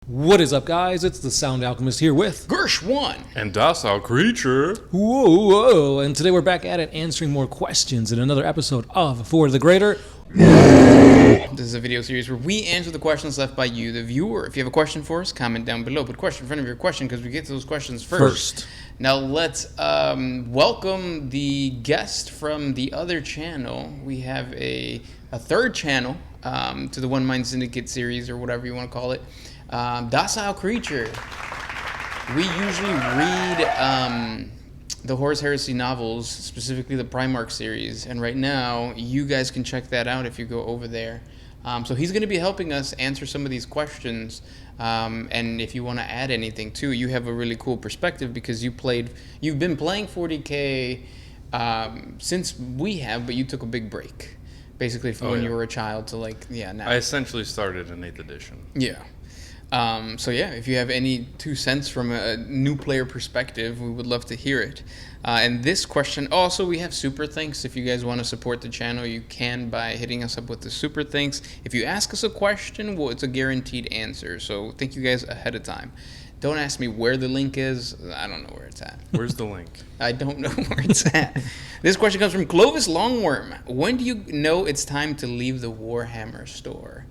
What is up, guys? It's the Sound Alchemist here with Gersh1 and Docile Creature. Whoa. And today we're back at it answering more questions in another episode of For the Greater. This is a video series where we answer the questions left by you, the viewer. If you have a question for us, comment down below. Put question in front of your question because we get to those questions first. Now let's welcome the guest from the other channel. We have a third channel to the One Mind Syndicate series, or whatever you want to call it. Docile Creature. We usually read the Horus Heresy novels, specifically the Primarch series, and right now you guys can check that out if you go over there. So he's going to be helping us answer some of these questions, and if you want to add anything too, you have a really cool perspective because you've been playing 40K since we have, but you took a big break, basically from when you were a child to now. I essentially started in 8th edition. Yeah. So yeah, if you have any 2 cents from a new player perspective, we would love to hear it. And this question, also we have super thanks. If you guys want to support the channel, you can by hitting us up with the super thanks. If you ask us a question, well, it's a guaranteed answer. So thank you guys ahead of time. Don't ask me where the link is. I don't know where it's at. Where's the link? I don't know where it's at. This question comes from Clovis Longworm. When do you know it's time to leave the Warhammer store?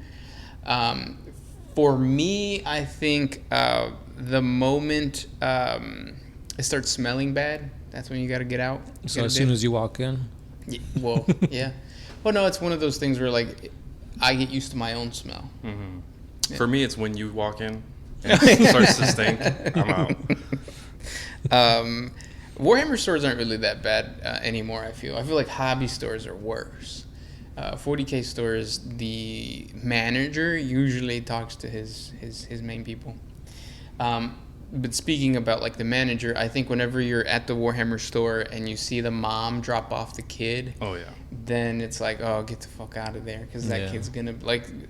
For me, I think the moment it starts smelling bad, that's when you got to get out. So as soon as you walk in? Yeah, well, yeah. Well, no, it's one of those things where, I get used to my own smell. Mm-hmm. Yeah. For me, it's when you walk in and it starts to stink, I'm out. Warhammer stores aren't really that bad anymore, I feel. I feel like hobby stores are worse. 40K stores, the manager usually talks to his main people. But speaking about the manager, I think whenever you're at the Warhammer store and you see the mom drop off the kid, then it's like, oh, get the fuck out of there, because that kid's gonna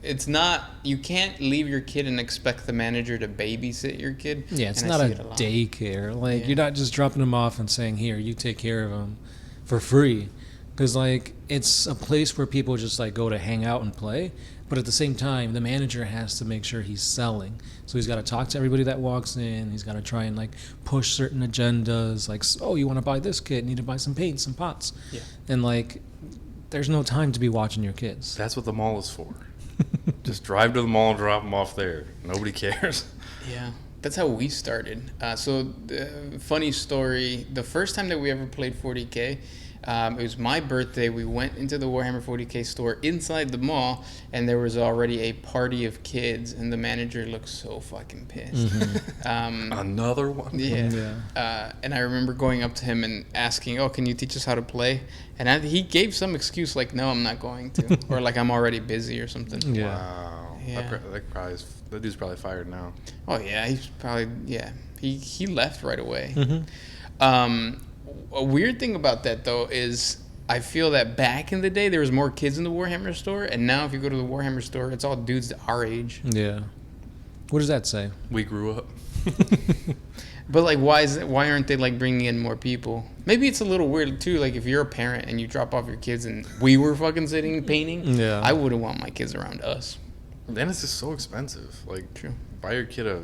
it's not, you can't leave your kid and expect the manager to babysit your kid. Yeah, it's not a daycare. You're not just dropping him off and saying, here, you take care of him for free. Because, it's a place where people just, go to hang out and play. But at the same time, the manager has to make sure he's selling. So he's got to talk to everybody that walks in. He's got to try and, push certain agendas. Oh, you want to buy this kit? You need to buy some paint, some pots. Yeah. And, there's no time to be watching your kids. That's what the mall is for. Just drive to the mall and drop them off there. Nobody cares. Yeah. That's how we started. Funny story. The first time that we ever played 40K, it was my birthday. We went into the Warhammer 40K store inside the mall, and there was already a party of kids, and the manager looked so fucking pissed. Mm-hmm. Another one? Yeah. And I remember going up to him and asking, oh, can you teach us how to play? And he gave some excuse no, I'm not going to. Or I'm already busy or something. Yeah. Wow. Yeah. That dude's probably fired now. Oh, yeah. He's probably, He left right away. Mm-hmm. A weird thing about that, though, is I feel that back in the day, there was more kids in the Warhammer store, and now if you go to the Warhammer store, it's all dudes our age. Yeah. What does that say? We grew up. But, why aren't they, bringing in more people? Maybe it's a little weird, too, if you're a parent and you drop off your kids and we were fucking sitting painting, I wouldn't want my kids around us. Then it's just so expensive. True. Buy your kid a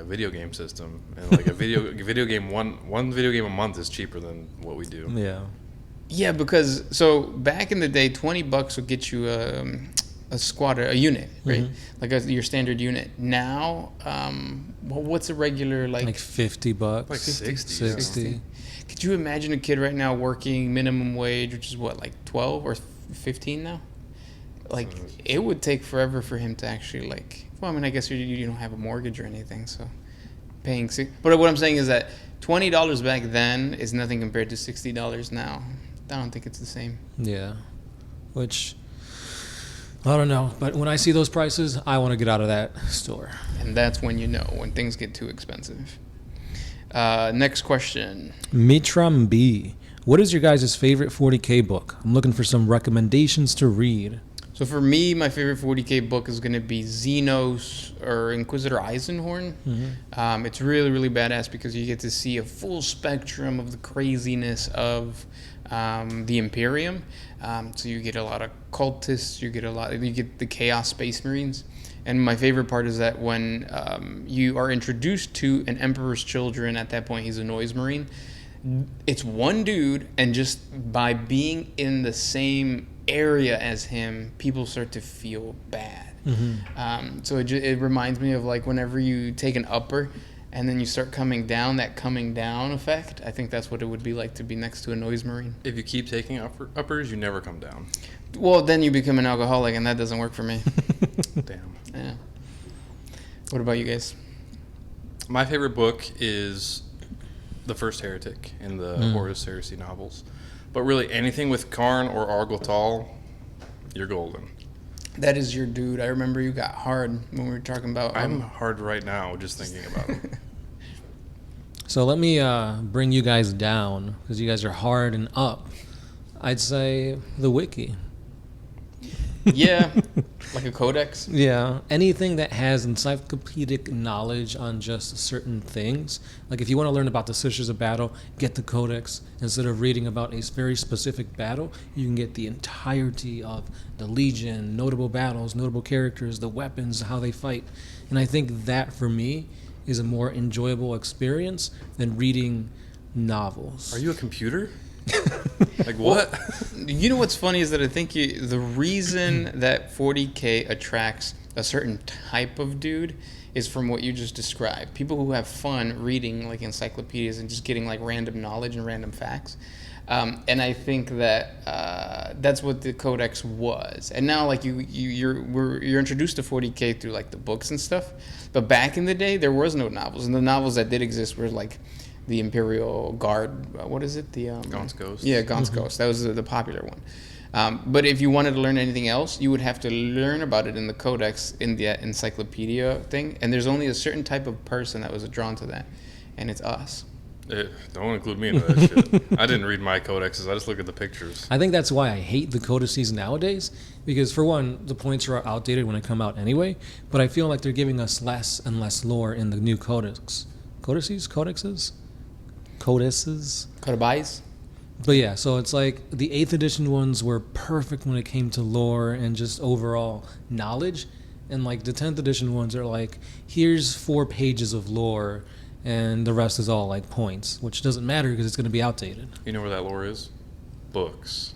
video game system, and a video game one video game a month is cheaper than what we do. Yeah, because back in the day, $20 would get you a squad, a unit, right? Mm-hmm. Your standard unit. Now, what's a regular $50? 60. Could you imagine a kid right now working minimum wage, which is what, 12 or 15 now? It would take forever for him to actually I guess you don't have a mortgage or anything, so paying but what I'm saying is that $20 back then is nothing compared to $60 now. I don't think it's the same. Yeah, which I don't know, but when I see those prices, I want to get out of that store. And that's when when things get too expensive. Next question. Mitram B. What is your guys' favorite 40K book? I'm looking for some recommendations to read. So for me, my favorite 40K book is going to be Xenos or Inquisitor Eisenhorn. It's really, really badass because you get to see a full spectrum of the craziness of the Imperium. So you get a lot of cultists, you get the Chaos Space Marines. And my favorite part is that when you are introduced to an Emperor's Children, at that point he's a Noise Marine. It's one dude, and just by being in the same area as him, people start to feel bad. So it reminds me of like whenever you take an upper and then you start coming down, that coming down effect. I think that's what it would be like to be next to a Noise Marine. If you keep taking uppers, you never come down. Well, then you become an alcoholic, and that doesn't work for me. Damn. Yeah. What about you guys? My favorite book is The First Heretic in the Horus Heresy novels. But really, anything with Karn or Argotal, you're golden. That is your dude. I remember you got hard when we were talking about... I'm hard right now just thinking about it. So let me bring you guys down, because you guys are hard and up. I'd say the wiki. Yeah, like a codex. Yeah, anything that has encyclopedic knowledge on just certain things. Like if you want to learn about the Sisters of Battle, get the codex. Instead of reading about a very specific battle, you can get the entirety of the Legion, notable battles, notable characters, the weapons, how they fight. And I think that, for me, is a more enjoyable experience than reading novels. Are you a computer? Like what? You know what's funny is that I think the reason that 40K attracts a certain type of dude is from what you just described. People who have fun reading like encyclopedias and just getting like random knowledge and random facts. And I think that that's what the Codex was. And now like you're introduced to 40K through like the books and stuff. But back in the day, there was no novels, and the novels that did exist were like the Imperial Guard, what is it? The Gaunt's Ghost. Yeah, Gaunt's Ghost. That was the popular one. But if you wanted to learn anything else, you would have to learn about it in the Codex, in the encyclopedia thing. And there's only a certain type of person that was drawn to that, and it's us. Don't include me into that shit. I didn't read my codexes. I just look at the pictures. I think that's why I hate the codices nowadays, because for one, the points are outdated when they come out anyway, but I feel like they're giving us less and less lore in the new codex. Codices? But yeah, so it's like the 8th edition ones were perfect when it came to lore and just overall knowledge, and like the 10th edition ones are like, here's 4 pages of lore and the rest is all like points, which doesn't matter because it's going to be outdated. You know where that lore is? Books.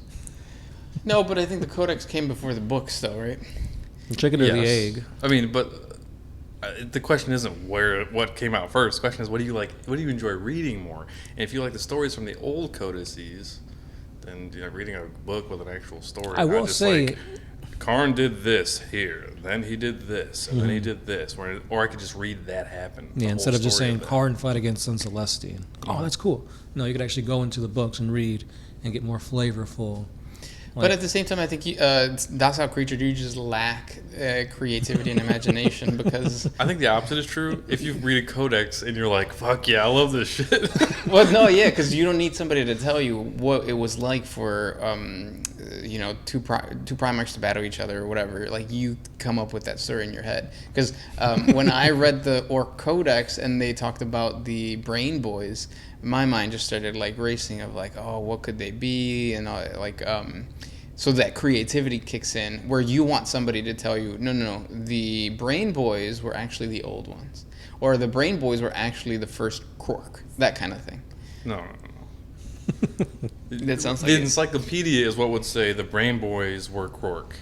No, but I think the Codex came before the books, though, right? Chicken or the egg? I mean, but the question isn't what came out first. The question is, what do you like? What do you enjoy reading more? And if you like the stories from the old codices, then reading a book with an actual story. I will say, like, Karn did this here, then he did this, and then he did this. Or I could just read that happen. Yeah, instead of just saying Karn fight against Sun Celestian. Oh, that's cool. No, you could actually go into the books and read and get more flavorful. But at the same time, I think docile creature do just lack creativity and imagination because... I think the opposite is true. If you read a codex and you're like, fuck yeah, I love this shit. Well, no, yeah, because you don't need somebody to tell you what it was like for, two Primarchs to battle each other or whatever. Like, you come up with that story in your head. Because when I read the Orc Codex and they talked about the Brain Boys, my mind just started, like, racing of, like, oh, what could they be? And, so that creativity kicks in where you want somebody to tell you, no, the Brain Boys were actually the old ones. Or the Brain Boys were actually the first Krork. That kind of thing. No. That sounds like the encyclopedia is what would say the Brain Boys were Krork.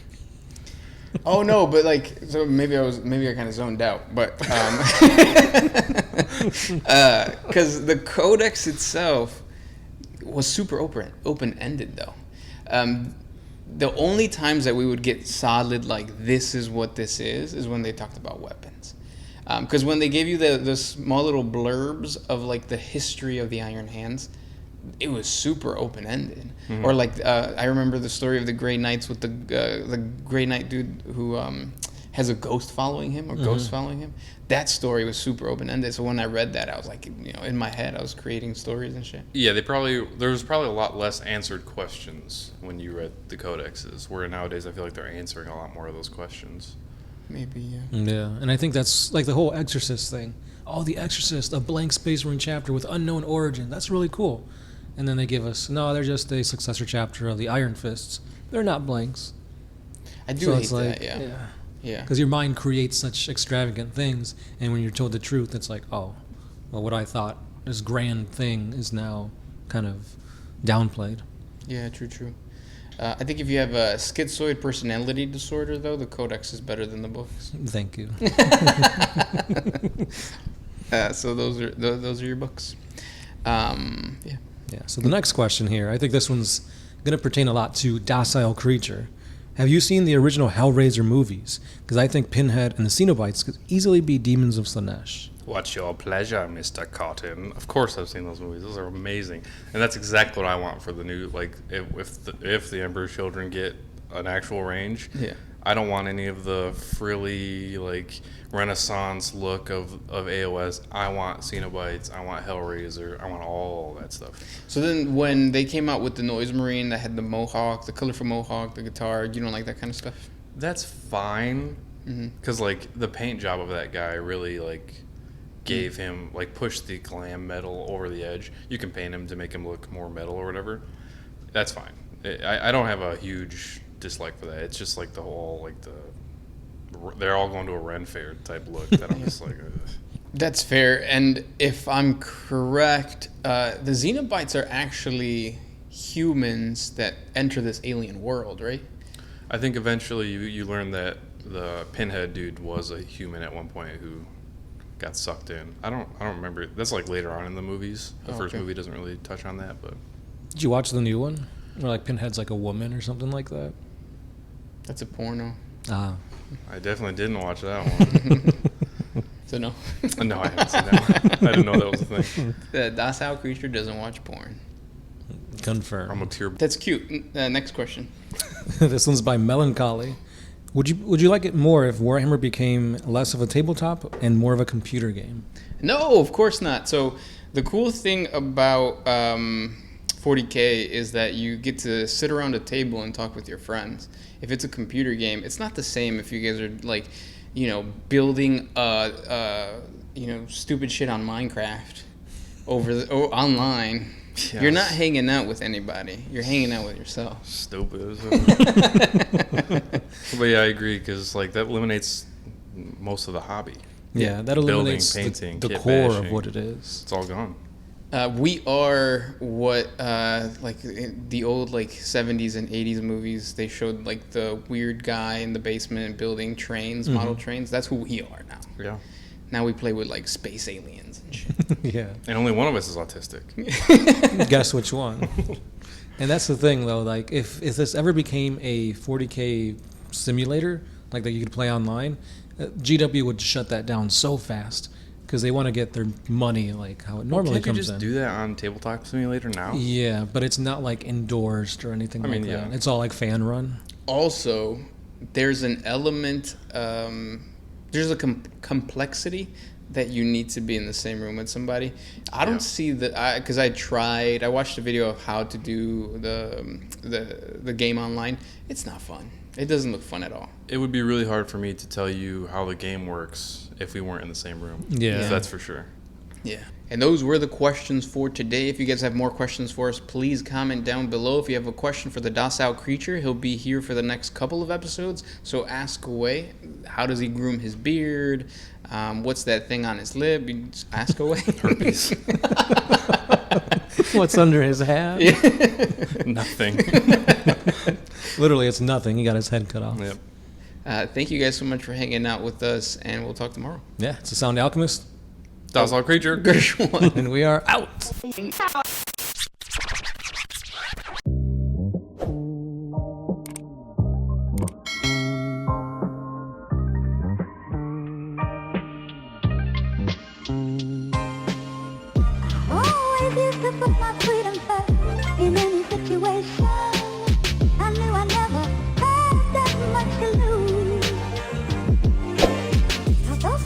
Oh no, but like, so maybe I kind of zoned out, but because the Codex itself was super open-ended though. The only times that we would get solid, like, this is what this is when they talked about weapons. Because when they gave you the small little blurbs of, like, the history of the Iron Hands, it was super open-ended. Mm-hmm. Or, like, I remember the story of the Grey Knights with the Grey Knight dude who has a ghost following him or ghosts following him. That story was super open-ended. So when I read that, I was like, in my head, I was creating stories and shit. Yeah, there was probably a lot less answered questions when you read the codexes, where nowadays I feel like they're answering a lot more of those questions. Maybe, yeah. Yeah, and I think that's like the whole Exorcist thing. Oh, the Exorcist, a blank space rune chapter with unknown origin. That's really cool. And then they give us, no, they're just a successor chapter of the Iron Fists. They're not blanks. I do hate that, yeah. Yeah. Because your mind creates such extravagant things, and when you're told the truth, it's like, oh, well, what I thought this grand thing is now kind of downplayed. Yeah, true. I think if you have a schizoid personality disorder, though, the codex is better than the books. Thank you. So those are your books. Yeah. Yeah. So the next question here, I think this one's going to pertain a lot to Docile Creature. Have you seen the original Hellraiser movies? Because I think Pinhead and the Cenobites could easily be demons of Slanesh. What's your pleasure, Mr. Cotton? Of course I've seen those movies. Those are amazing. And that's exactly what I want for the new, like, if the Emperor's Children get an actual range. Yeah. I don't want any of the frilly, like, Renaissance look of AOS. I want Cenobites. I want Hellraiser. I want all that stuff. So then when they came out with the Noise Marine that had the mohawk, the colorful mohawk, the guitar, you don't like that kind of stuff? That's fine. Because, like, the paint job of that guy really, like, gave him, like, pushed the glam metal over the edge. You can paint him to make him look more metal or whatever. That's fine. I don't have a huge dislike for that. It's just, like, the whole, like, they're all going to a Ren Fair type look that I'm just like, ugh. That's fair. And if I'm correct, the Xenobites are actually humans that enter this alien world, right? I think eventually you learn that the Pinhead dude was a human at one point who got sucked in. I don't remember. That's like later on in the movies. The first movie doesn't really touch on that, but. Did you watch the new one? Where like Pinhead's like a woman or something like that? That's a porno. Ah. I definitely didn't watch that one. So no. No, I haven't seen that one. I didn't know that was a thing. The Docile Creature doesn't watch porn. Confirmed. I'm a pure. That's cute. Next question. This one's by Melancholy. Would you like it more if Warhammer became less of a tabletop and more of a computer game? No, of course not. So the cool thing about 40K is that you get to sit around a table and talk with your friends. If it's a computer game, it's not the same if you guys are like, building stupid shit on Minecraft online. Yes. You're not hanging out with anybody. You're hanging out with yourself. Stupid. But yeah, I agree because like that eliminates most of the hobby. Yeah, that eliminates painting, the core of what it is. It's all gone. We are what like the old like 70s and 80s movies. They showed like the weird guy in the basement building trains, model trains. That's who we are now. Yeah. Now we play with like space aliens and shit. Yeah. And only one of us is autistic. Guess which one? And that's the thing though. Like if this ever became a 40K simulator, like that you could play online, GW would shut that down so fast. Because they want to get their money like how it normally comes in. Can't you just do that on Tabletop Simulator now? Yeah, but it's not like endorsed or anything like that. It's all like fan run. Also, there's an element, there's a complexity that you need to be in the same room with somebody. I don't see that, because I watched a video of how to do the game online. It's not fun. It doesn't look fun at all. It would be really hard for me to tell you how the game works if we weren't in the same room. Yeah. That's for sure. Yeah. And those were the questions for today. If you guys have more questions for us, please comment down below. If you have a question for the Docile Creature, he'll be here for the next couple of episodes. So ask away. How does he groom his beard? What's that thing on his lip? You just ask away. Herpes. What's under his hat? Yeah. Nothing. Literally, it's nothing. He got his head cut off. Yep. Thank you guys so much for hanging out with us, and we'll talk tomorrow. Yeah, it's a Sound Alchemist. Docile Creature. Gershwin. And we are out.